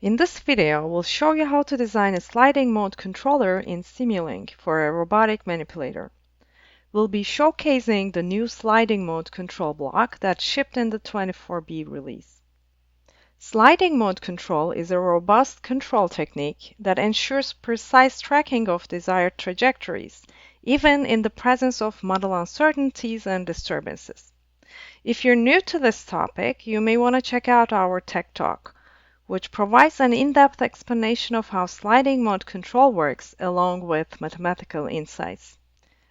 In this video, we'll show you how to design a sliding mode controller in Simulink for a robotic manipulator. We'll be showcasing the new sliding mode control block that shipped in the 24B release. Sliding mode control is a robust control technique that ensures precise tracking of desired trajectories, even in the presence of model uncertainties and disturbances. If you're new to this topic, you may want to check out our Tech Talk, which provides an in-depth explanation of how sliding mode control works, along with mathematical insights.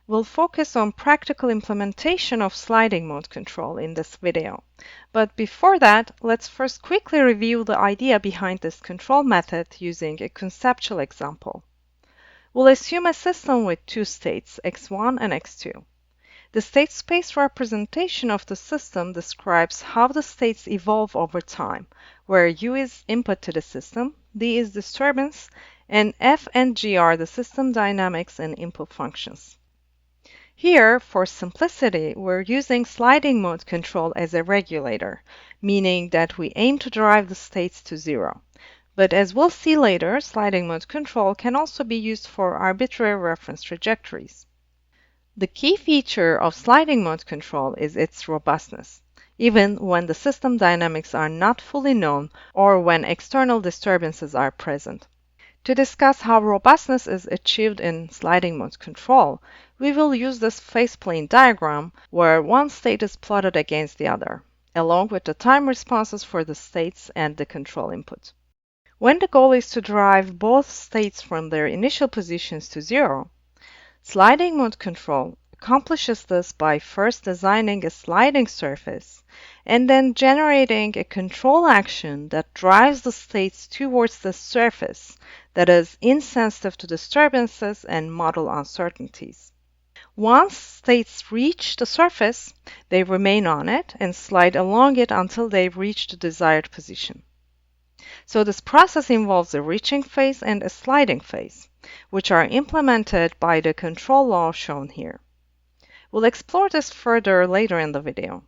We'll focus on practical implementation of sliding mode control in this video. But before that, let's first quickly review the idea behind this control method using a conceptual example. We'll assume a system with two states, x1 and x2. The state space representation of the system describes how the states evolve over time, where U is input to the system, D is disturbance, and F and G are the system dynamics and input functions. Here, for simplicity, we're using sliding mode control as a regulator, meaning that we aim to drive the states to zero. But as we'll see later, sliding mode control can also be used for arbitrary reference trajectories. The key feature of sliding mode control is its robustness, even when the system dynamics are not fully known or when external disturbances are present. To discuss how robustness is achieved in sliding mode control, we will use this phase-plane diagram where one state is plotted against the other, along with the time responses for the states and the control input. When the goal is to drive both states from their initial positions to zero, sliding mode control accomplishes this by first designing a sliding surface and then generating a control action that drives the states towards the surface that is insensitive to disturbances and model uncertainties. Once states reach the surface, they remain on it and slide along it until they reach the desired position. So this process involves a reaching phase and a sliding phase, which are implemented by the control law shown here. We'll explore this further later in the video.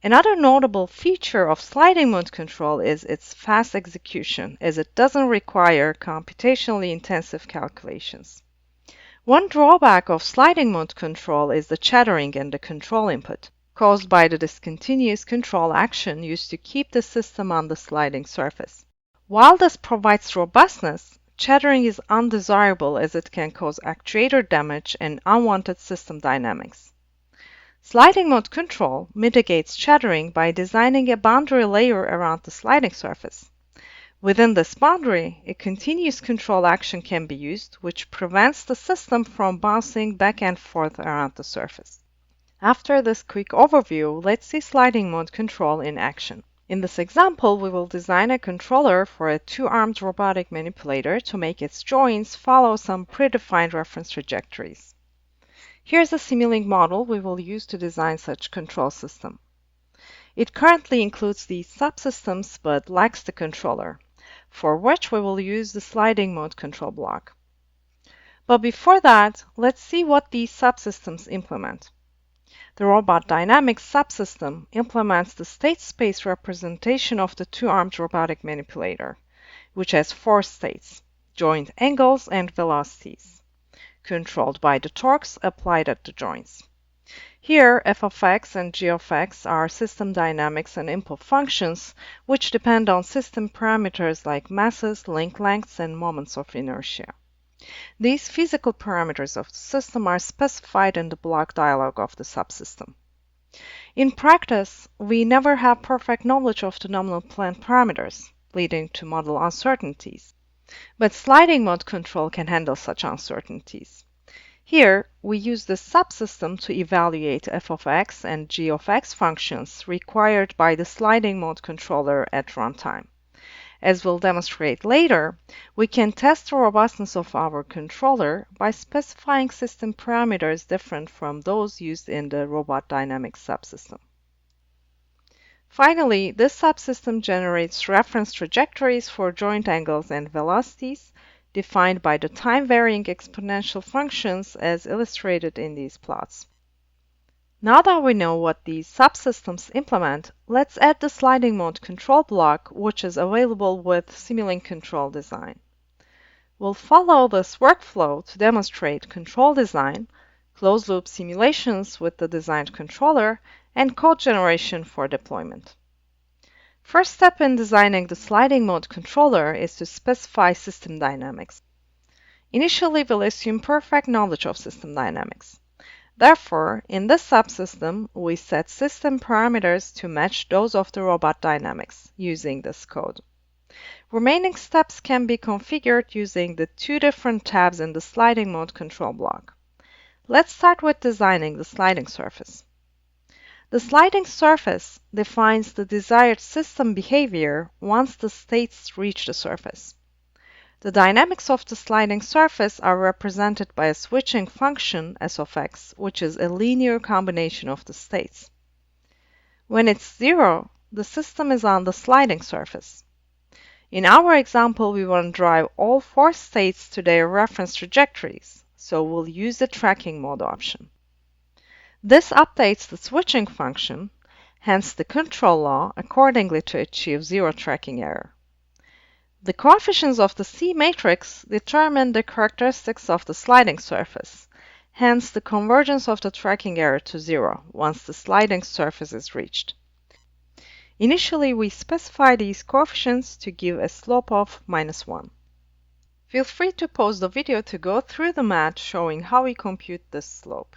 Another notable feature of sliding mode control is its fast execution, as it doesn't require computationally intensive calculations. One drawback of sliding mode control is the chattering in the control input, caused by the discontinuous control action used to keep the system on the sliding surface. While this provides robustness, chattering is undesirable as it can cause actuator damage and unwanted system dynamics. Sliding mode control mitigates chattering by designing a boundary layer around the sliding surface. Within this boundary, a continuous control action can be used, which prevents the system from bouncing back and forth around the surface. After this quick overview, let's see sliding mode control in action. In this example, we will design a controller for a two-armed robotic manipulator to make its joints follow some predefined reference trajectories. Here's a Simulink model we will use to design such control system. It currently includes these subsystems but lacks the controller, for which we will use the sliding mode control block. But before that, let's see what these subsystems implement. The robot dynamics subsystem implements the state space representation of the two-armed robotic manipulator, which has four states, joint angles and velocities, controlled by the torques applied at the joints. Here, f of x and g of x are system dynamics and input functions, which depend on system parameters like masses, link lengths, and moments of inertia. These physical parameters of the system are specified in the block dialog of the subsystem. In practice, we never have perfect knowledge of the nominal plan parameters, leading to model uncertainties. But sliding mode control can handle such uncertainties. Here, we use the subsystem to evaluate f of x and g of x functions required by the sliding mode controller at runtime. As we'll demonstrate later, we can test the robustness of our controller by specifying system parameters different from those used in the robot dynamics subsystem. Finally, this subsystem generates reference trajectories for joint angles and velocities, defined by the time-varying exponential functions as illustrated in these plots. Now that we know what these subsystems implement, let's add the sliding mode control block, which is available with Simulink control design. We'll follow this workflow to demonstrate control design, closed-loop simulations with the designed controller, and code generation for deployment. First step in designing the sliding mode controller is to specify system dynamics. Initially, we'll assume perfect knowledge of system dynamics. Therefore, in this subsystem, we set system parameters to match those of the robot dynamics using this code. Remaining steps can be configured using the two different tabs in the sliding mode control block. Let's start with designing the sliding surface. The sliding surface defines the desired system behavior once the states reach the surface. The dynamics of the sliding surface are represented by a switching function s of x, which is a linear combination of the states. When it's 0, the system is on the sliding surface. In our example, we want to drive all 4 states to their reference trajectories, so we'll use the tracking mode option. This updates the switching function, hence the control law, accordingly to achieve 0 tracking error. The coefficients of the C matrix determine the characteristics of the sliding surface, hence the convergence of the tracking error to 0 once the sliding surface is reached. Initially, we specify these coefficients to give a slope of -1. Feel free to pause the video to go through the math showing how we compute this slope.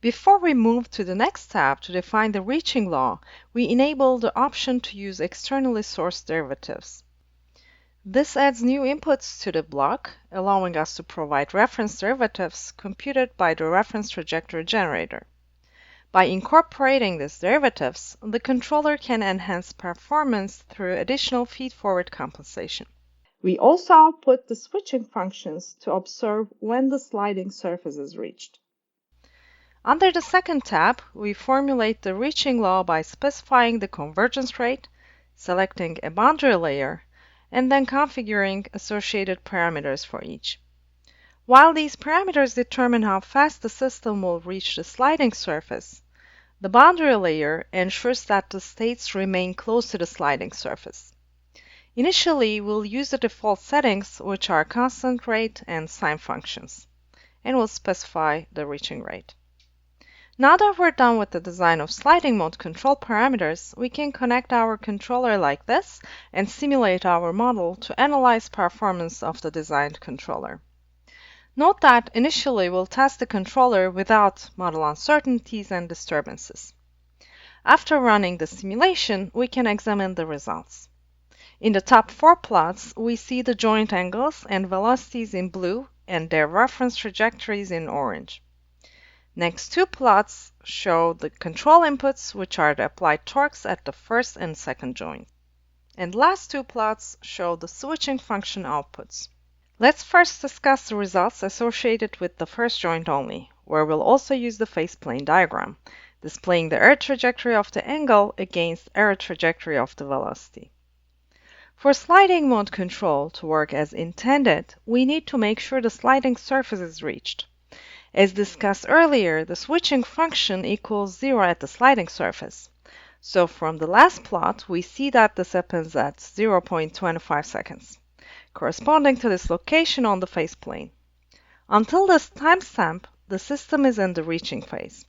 Before we move to the next tab to define the reaching law, we enable the option to use externally sourced derivatives. This adds new inputs to the block, allowing us to provide reference derivatives computed by the reference trajectory generator. By incorporating these derivatives, the controller can enhance performance through additional feed-forward compensation. We also output the switching functions to observe when the sliding surface is reached. Under the second tab, we formulate the reaching law by specifying the convergence rate, selecting a boundary layer, and then configuring associated parameters for each. While these parameters determine how fast the system will reach the sliding surface, the boundary layer ensures that the states remain close to the sliding surface. Initially, we'll use the default settings, which are constant rate and sine functions, and we'll specify the reaching rate. Now that we're done with the design of sliding mode control parameters, we can connect our controller like this and simulate our model to analyze performance of the designed controller. Note that initially we'll test the controller without model uncertainties and disturbances. After running the simulation, we can examine the results. In the top 4 plots, we see the joint angles and velocities in blue and their reference trajectories in orange. Next 2 plots show the control inputs, which are the applied torques at the first and second joint. And last 2 plots show the switching function outputs. Let's first discuss the results associated with the first joint only, where we'll also use the phase plane diagram, displaying the error trajectory of the angle against error trajectory of the velocity. For sliding mode control to work as intended, we need to make sure the sliding surface is reached. As discussed earlier, the switching function equals 0 at the sliding surface. So from the last plot, we see that this happens at 0.25 seconds, corresponding to this location on the phase plane. Until this timestamp, the system is in the reaching phase.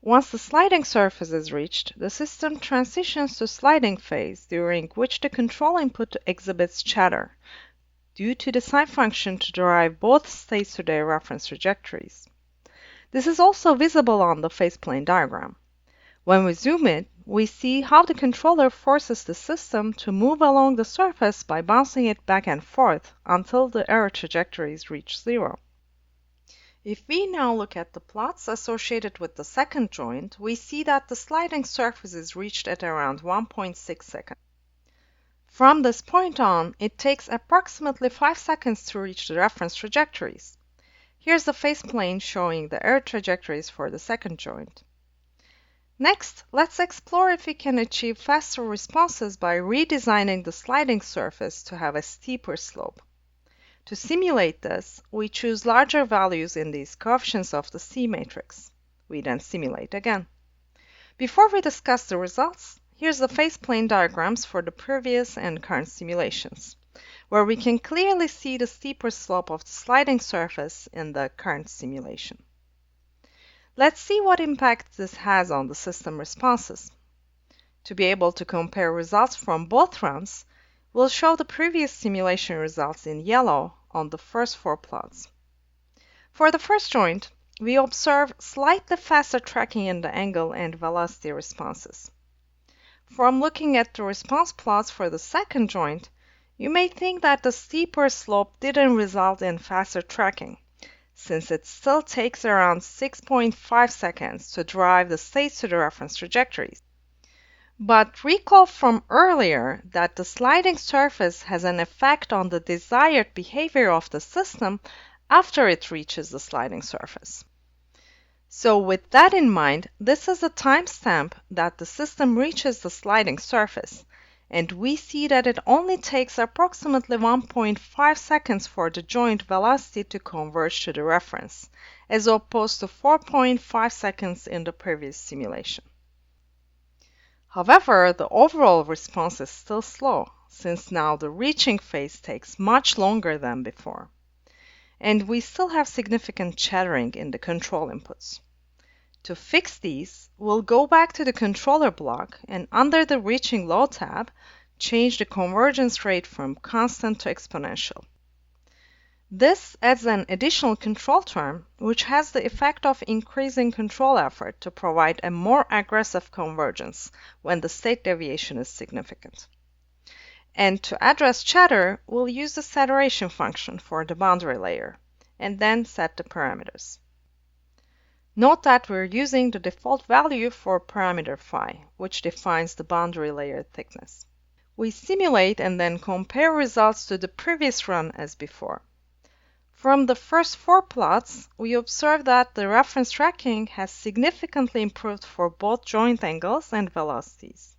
Once the sliding surface is reached, the system transitions to sliding phase, during which the control input exhibits chatter, due to the sine function to derive both states to their reference trajectories. This is also visible on the phase plane diagram. When we zoom in, we see how the controller forces the system to move along the surface by bouncing it back and forth until the error trajectories reach 0. If we now look at the plots associated with the second joint, we see that the sliding surface is reached at around 1.6 seconds. From this point on, it takes approximately 5 seconds to reach the reference trajectories. Here's the phase plane showing the error trajectories for the second joint. Next, let's explore if we can achieve faster responses by redesigning the sliding surface to have a steeper slope. To simulate this, we choose larger values in these coefficients of the C matrix. We then simulate again. Before we discuss the results, here's the phase plane diagrams for the previous and current simulations, where we can clearly see the steeper slope of the sliding surface in the current simulation. Let's see what impact this has on the system responses. To be able to compare results from both runs, we'll show the previous simulation results in yellow on the first 4 plots. For the first joint, we observe slightly faster tracking in the angle and velocity responses. From looking at the response plots for the second joint, you may think that the steeper slope didn't result in faster tracking, since it still takes around 6.5 seconds to drive the states to the reference trajectories. But recall from earlier that the sliding surface has an effect on the desired behavior of the system after it reaches the sliding surface. So with that in mind, this is a timestamp that the system reaches the sliding surface, and we see that it only takes approximately 1.5 seconds for the joint velocity to converge to the reference, as opposed to 4.5 seconds in the previous simulation. However, the overall response is still slow, since now the reaching phase takes much longer than before. And we still have significant chattering in the control inputs. To fix these, we'll go back to the controller block and under the Reaching Low tab, change the convergence rate from constant to exponential. This adds an additional control term, which has the effect of increasing control effort to provide a more aggressive convergence when the state deviation is significant. And to address chatter, we'll use the saturation function for the boundary layer, and then set the parameters. Note that we're using the default value for parameter phi, which defines the boundary layer thickness. We simulate and then compare results to the previous run as before. From the first 4 plots, we observe that the reference tracking has significantly improved for both joint angles and velocities.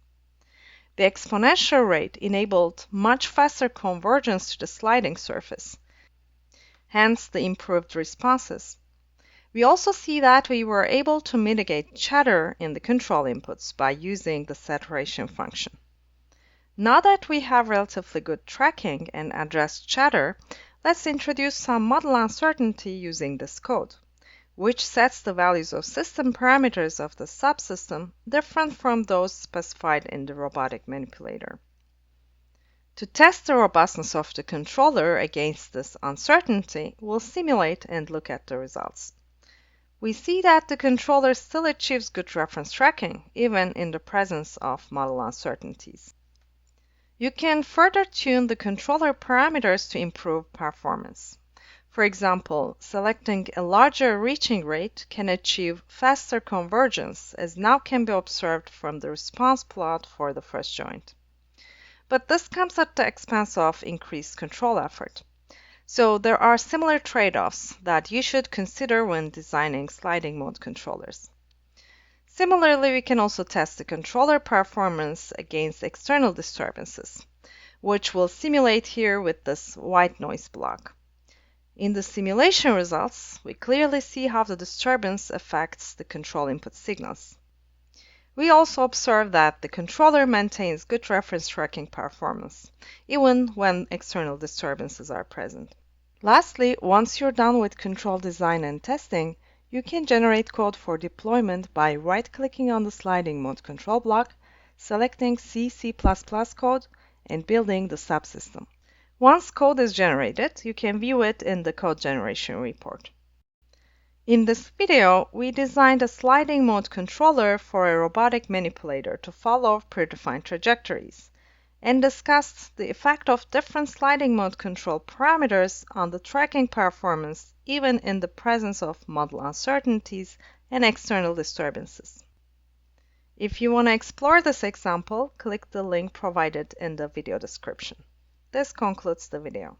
The exponential rate enabled much faster convergence to the sliding surface, hence the improved responses. We also see that we were able to mitigate chatter in the control inputs by using the saturation function. Now that we have relatively good tracking and addressed chatter, let's introduce some model uncertainty using this code, which sets the values of system parameters of the subsystem different from those specified in the robotic manipulator. To test the robustness of the controller against this uncertainty, we'll simulate and look at the results. We see that the controller still achieves good reference tracking, even in the presence of model uncertainties. You can further tune the controller parameters to improve performance. For example, selecting a larger reaching rate can achieve faster convergence, as now can be observed from the response plot for the first joint. But this comes at the expense of increased control effort. So there are similar trade-offs that you should consider when designing sliding mode controllers. Similarly, we can also test the controller performance against external disturbances, which we'll simulate here with this white noise block. In the simulation results, we clearly see how the disturbance affects the control input signals. We also observe that the controller maintains good reference tracking performance, even when external disturbances are present. Lastly, once you're done with control design and testing, you can generate code for deployment by right-clicking on the sliding mode control block, selecting C++ code, and building the subsystem. Once code is generated, you can view it in the code generation report. In this video, we designed a sliding mode controller for a robotic manipulator to follow predefined trajectories, and discussed the effect of different sliding mode control parameters on the tracking performance even in the presence of model uncertainties and external disturbances. If you want to explore this example, click the link provided in the video description. This concludes the video.